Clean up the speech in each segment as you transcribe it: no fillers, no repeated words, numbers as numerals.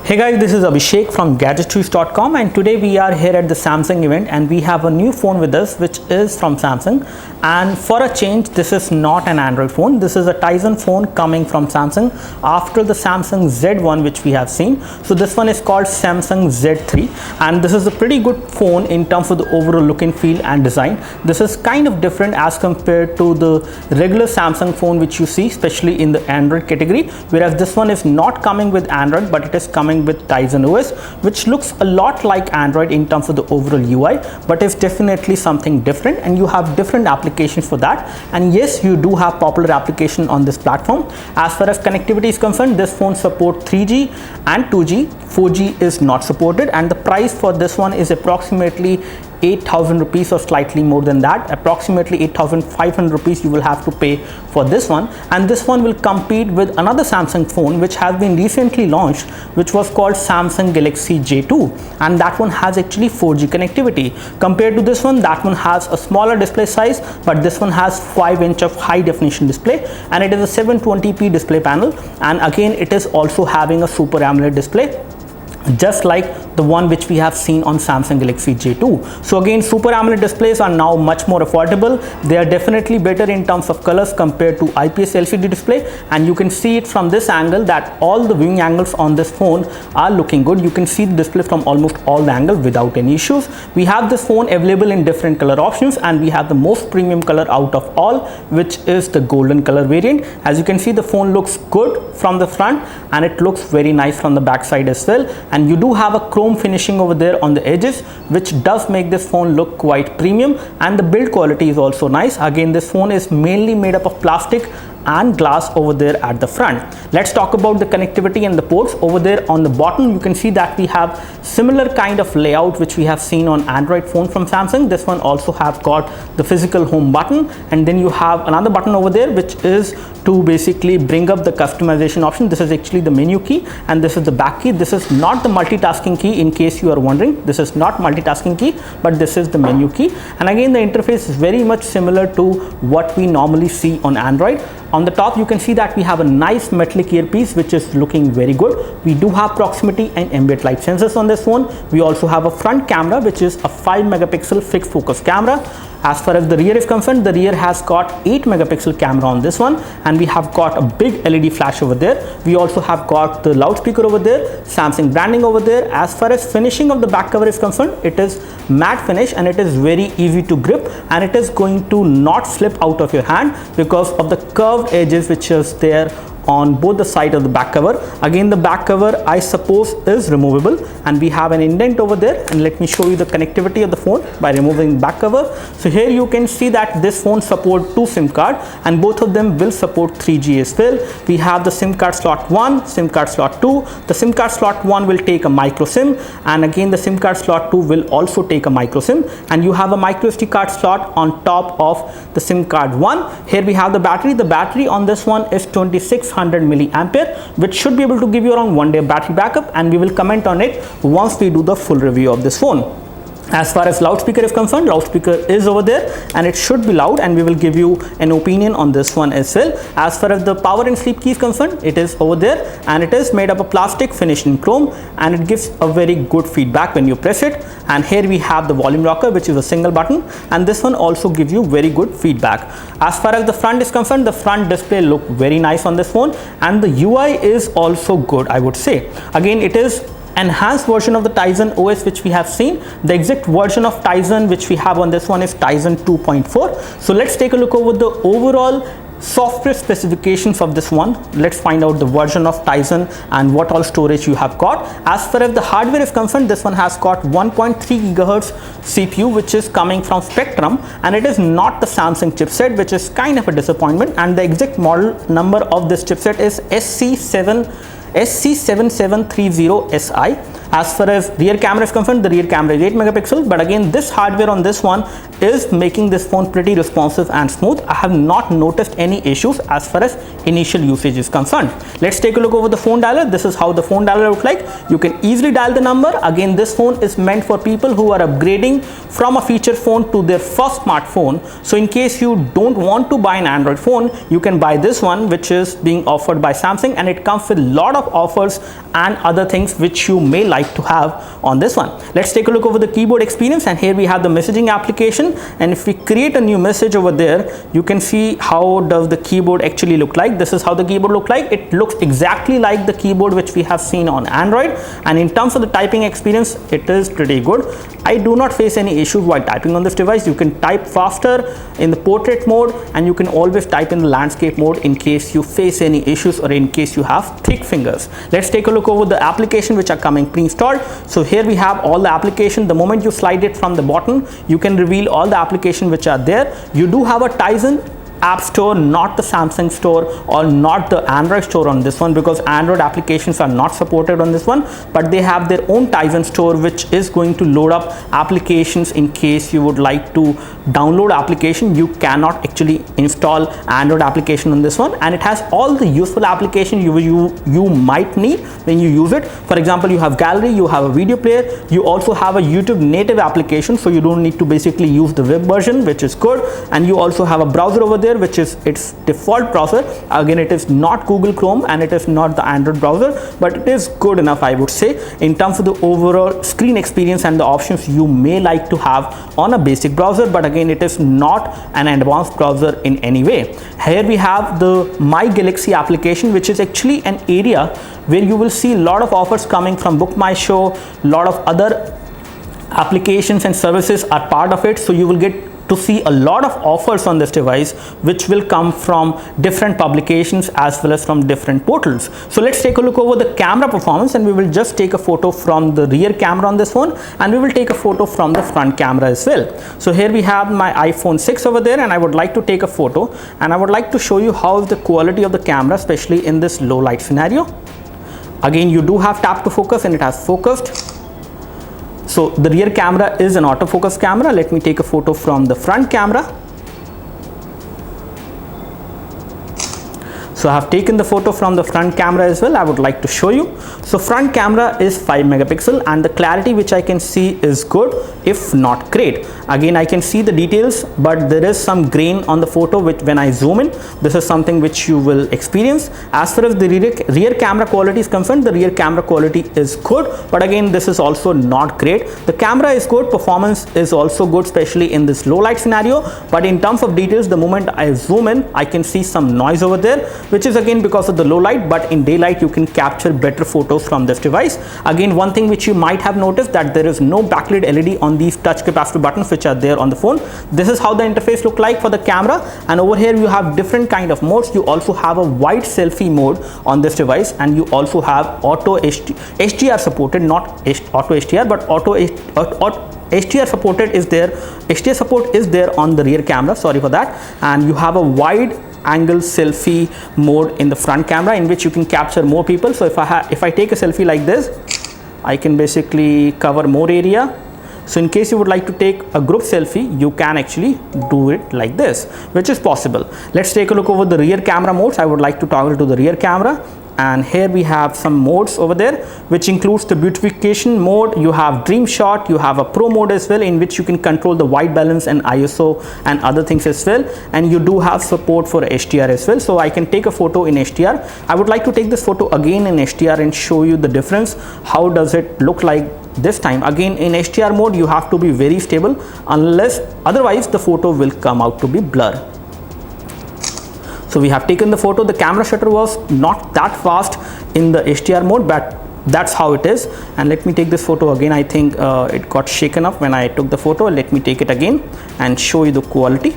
Hey guys, this is Abhishek from gadgetchoice.com and today we are here at the Samsung event and we have a new phone with us which is from Samsung. And for a change, this is not an Android phone. This is a Tizen phone coming from Samsung after the Samsung Z1 which we have seen. So this one is called Samsung Z3 and this is a pretty good phone in terms of the overall look and feel and design. This is kind of different as compared to the regular Samsung phone which you see, especially in the Android category, whereas this one is not coming with Android but it is coming with Tizen OS, which looks a lot like Android in terms of the overall UI, but is definitely something different and you have different applications for that. And yes, you do have popular application on this platform. As far as connectivity is concerned, this phone supports 3G and 2G. 4G is not supported and the price for this one is approximately 8,000 rupees or slightly more than that. Approximately 8,500 rupees you will have to pay for this one, and this one will compete with another Samsung phone which has been recently launched, which was called Samsung Galaxy J2, and that one has actually 4G connectivity. Compared to this one, that one has a smaller display size, but this one has 5-inch of high definition display and it is a 720p display panel, and again it is also having a Super AMOLED display, just like the one which we have seen on Samsung Galaxy J2. So again, Super AMOLED displays are now much more affordable. They are definitely better in terms of colors compared to IPS LCD display, and you can see it from this angle that all the viewing angles on this phone are looking good. You can see the display from almost all the angles without any issues. We have this phone available in different color options and we have the most premium color out of all, which is the golden color variant. As you can see, the phone looks good from the front and it looks very nice from the back side as well, and you do have a chrome finishing over there on the edges, which does make this phone look quite premium, and the build quality is also nice. Again, this phone is mainly made up of plastic and glass over there at the front. Let's talk about the connectivity and the ports. Over there on the bottom, you can see that we have similar kind of layout which we have seen on Android phone from Samsung. This one also have got the physical home button, and then you have another button over there which is to basically bring up the customization option. This is actually the menu key and this is the back key. This is not the multitasking key, in case you are wondering. This is not multitasking key, but this is the menu key. And again, the interface is very much similar to what we normally see on Android. On the top, you can see that we have a nice metallic earpiece which is looking very good. We do have proximity and ambient light sensors on this phone. We also have a front camera which is a 5 megapixel fixed focus camera. As far as the rear is concerned, the rear has got 8 megapixel camera on this one, and we have got a big LED flash over there. We also have got the loudspeaker over there, Samsung branding over there. As far as finishing of the back cover is concerned, it is matte finish and it is very easy to grip, and it is going to not slip out of your hand because of the curved edges which is there on both the side of the back cover. Again, the back cover I suppose is removable, and we have an indent over there, and let me show you the connectivity of the phone by removing the back cover. So here you can see that this phone supports 2 SIM cards and both of them will support 3G as well. We have the SIM card slot 1, SIM card slot 2. The SIM card slot 1 will take a micro SIM, and again the SIM card slot 2 will also take a micro SIM, and you have a micro SD card slot on top of the SIM card 1. Here we have the battery. The battery on this one is 2600 milliampere, which should be able to give you around 1 day battery backup, and we will comment on it once we do the full review of this phone. As far as loudspeaker is concerned, loudspeaker is over there and it should be loud, and we will give you an opinion on this one as well. As far as the power and sleep key is concerned, it is over there and it is made up of plastic finished in chrome, and it gives a very good feedback when you press it. And here we have the volume rocker, which is a single button, and this one also gives you very good feedback. As far as the front is concerned, the front display look very nice on this phone, and the UI is also good, I would say. Again, it is enhanced version of the Tizen OS which we have seen. The exact version of Tizen which we have on this one is Tizen 2.4. So let's take a look over the overall software specifications of this one. Let's find out the version of Tizen and what all storage you have got. As far as the hardware is concerned, this one has got 1.3 gigahertz CPU which is coming from Spectrum, and it is not the Samsung chipset, which is kind of a disappointment, and the exact model number of this chipset is SC7730SI. As far as rear camera is concerned, the rear camera is 8 megapixel, but again this hardware on this one is making this phone pretty responsive and smooth. I have not noticed any issues as far as initial usage is concerned. Let's take a look over the phone dialer. This is how the phone dialer looks like. You can easily dial the number. Again, this phone is meant for people who are upgrading from a feature phone to their first smartphone. So in case you don't want to buy an Android phone, you can buy this one, which is being offered by Samsung, and it comes with a lot of offers and other things which you may like to have on this one. Let's take a look over the keyboard experience, and here we have the messaging application, and if we create a new message over there, you can see how does the keyboard actually look like. This is how the keyboard look like. It looks exactly like the keyboard which we have seen on Android, and in terms of the typing experience, it is pretty good. I do not face any issues while typing on this device. You can type faster in the portrait mode, and you can always type in the landscape mode in case you face any issues or in case you have thick fingers. Let's take a look over the application which are coming pre-installed. So here we have all the application. The moment you slide it from the bottom, you can reveal all the application which are there. You do have a Tizen App Store, not the Samsung store or not the Android store on this one, because Android applications are not supported on this one, but they have their own Tizen store which is going to load up applications in case you would like to download application. You cannot actually install Android application on this one, and it has all the useful application you might need when you use it. For example, you have gallery, you have a video player, you also have a YouTube native application, so you don't need to basically use the web version, which is good, and you also have a browser over there which is its default browser. Again, it is not Google Chrome and it is not the Android browser, but it is good enough, I would say, in terms of the overall screen experience and the options you may like to have on a basic browser. But again, it is not an advanced browser in any way. Here we have the My Galaxy application, which is actually an area where you will see a lot of offers coming from Book My Show. A lot of other applications and services are part of it, so you will get to see a lot of offers on this device which will come from different publications as well as from different portals. So let's take a look over the camera performance, and we will just take a photo from the rear camera on this one, and we will take a photo from the front camera as well. So here we have my iPhone 6 over there, and I would like to take a photo, and I would like to show you how is the quality of the camera, especially in this low light scenario. Again, you do have tap to focus and it has focused. So the rear camera is an autofocus camera. Let me take a photo from the front camera. So I have taken the photo from the front camera as well. I would like to show you. So front camera is 5 megapixel and the clarity which I can see is good, if not great. Again, I can see the details, but there is some grain on the photo which when I zoom in, this is something which you will experience. As far as the rear camera quality is concerned, the rear camera quality is good, but again, this is also not great. The camera is good, performance is also good, especially in this low light scenario, but in terms of details, the moment I zoom in, I can see some noise over there, which is again because of the low light, but in daylight you can capture better photos from this device. Again, one thing which you might have noticed that there is no backlit LED on these touch capacitive buttons which are there on the phone. This is how the interface look like for the camera, and over here you have different kind of modes. You also have a wide selfie mode on this device, and you also have auto HDR supported, not auto HDR, but auto HDR supported is there. HDR support is there on the rear camera, sorry for that, and you have a wide angle selfie mode in the front camera in which you can capture more people. So if I take a selfie like this, I can basically cover more area. So in case you would like to take a group selfie, you can actually do it like this, which is possible. Let's take a look over the rear camera modes. I would like to toggle to the rear camera, and here we have some modes over there, which includes the beautification mode. You have dream shot, you have a pro mode as well, in which you can control the white balance and ISO and other things as well, and you do have support for HDR as well. So I can take a photo in HDR. I would like to take this photo again in HDR and show you the difference. How does it look like this time? Again, in HDR mode you have to be very stable, unless otherwise the photo will come out to be blur. So we have taken the photo. The camera shutter was not that fast in the HDR mode, but that's how it is. And let me take this photo again. I think it got shaken up when I took the photo. Let me take it again and show you the quality.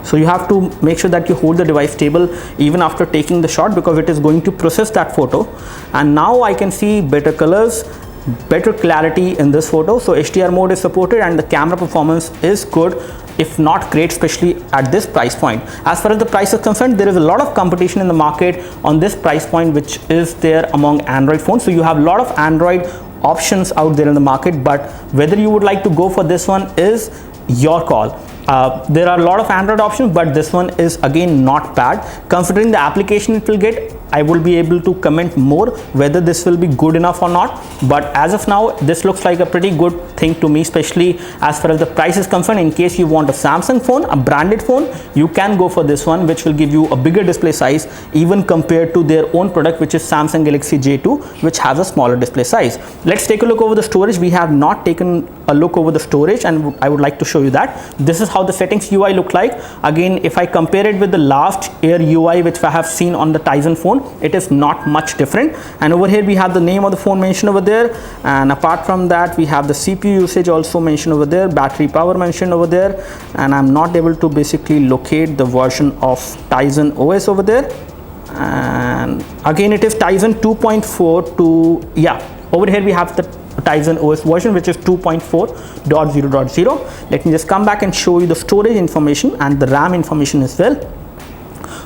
So you have to make sure that you hold the device stable even after taking the shot, because it is going to process that photo. And now I can see better colors, better clarity in this photo. So HDR mode is supported and the camera performance is good, if not great, especially at this price point. As far as the price is concerned, there is a lot of competition in the market on this price point which is there among Android phones. So you have a lot of Android options out there in the market, but whether you would like to go for this one is your call. There are a lot of Android options, but this one is again not bad. Considering the application it will get, I will be able to comment more whether this will be good enough or not. But as of now, this looks like a pretty good thing to me, especially as far as the price is concerned. In case you want a Samsung phone, a branded phone, you can go for this one, which will give you a bigger display size even compared to their own product, which is Samsung Galaxy J2, which has a smaller display size. Let's take a look over the storage. We have not taken a look over the storage, and I would like to show you that. This is how the settings UI look like. Again, if I compare it with the last Air UI which I have seen on the Tizen phone, it is not much different. And over here we have the name of the phone mentioned over there, and apart from that we have the CPU usage also mentioned over there, battery power mentioned over there, and I'm not able to basically locate the version of Tizen OS over there. And again, it is Tizen 2.4 to, yeah, over here we have the Tizen OS version, which is 2.4.0.0. Let me just come back and show you the storage information and the RAM information as well.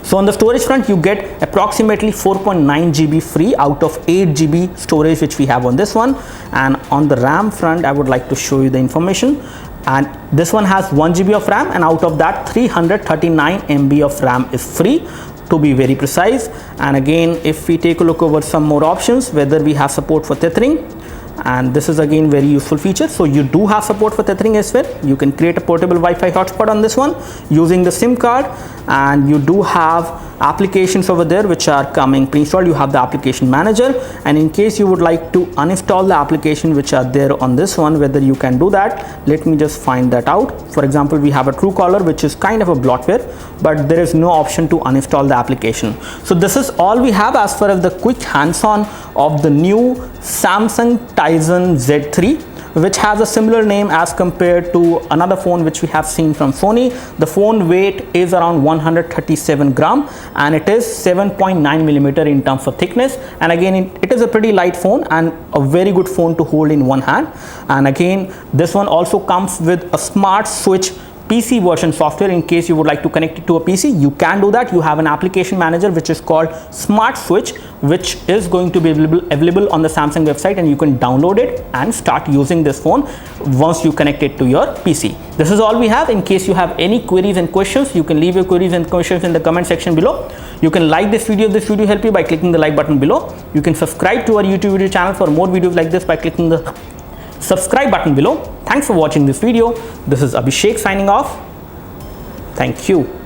So on the storage front, you get approximately 4.9 GB free out of 8 GB storage which we have on this one. And on the RAM front, I would like to show you the information. And this one has 1 GB of RAM, and out of that 339 MB of RAM is free, to be very precise. And again, if we take a look over some more options, whether we have support for tethering, and this is again very useful feature. So you do have support for tethering as well. You can create a portable Wi-Fi hotspot on this one using the SIM card, and you do have applications over there which are coming pre-installed. You have the application manager, and in case you would like to uninstall the application which are there on this one, whether you can do that, let me just find that out. For example, we have a Truecaller, which is kind of a bloatware, but there is no option to uninstall the application. So this is all we have as far as the quick hands-on of the new Samsung Tizen Z3, which has a similar name as compared to another phone which we have seen from Sony. The phone weight is around 137 gram, and it is 7.9 millimeter in terms of thickness. And again, it is a pretty light phone and a very good phone to hold in one hand. And again, this one also comes with a smart switch PC version software. In case you would like to connect it to a PC, you can do that. You have an application manager which is called Smart Switch, which is going to be available on the Samsung website, and you can download it and start using this phone once you connect it to your PC. This is all we have. In case you have any queries and questions, you can leave your queries and questions in the comment section below. You can like this video if this video helped you by clicking the like button below. You can subscribe to our YouTube video channel for more videos like this by clicking the subscribe button below. Thanks for watching this video. This is Abhishek signing off. Thank you.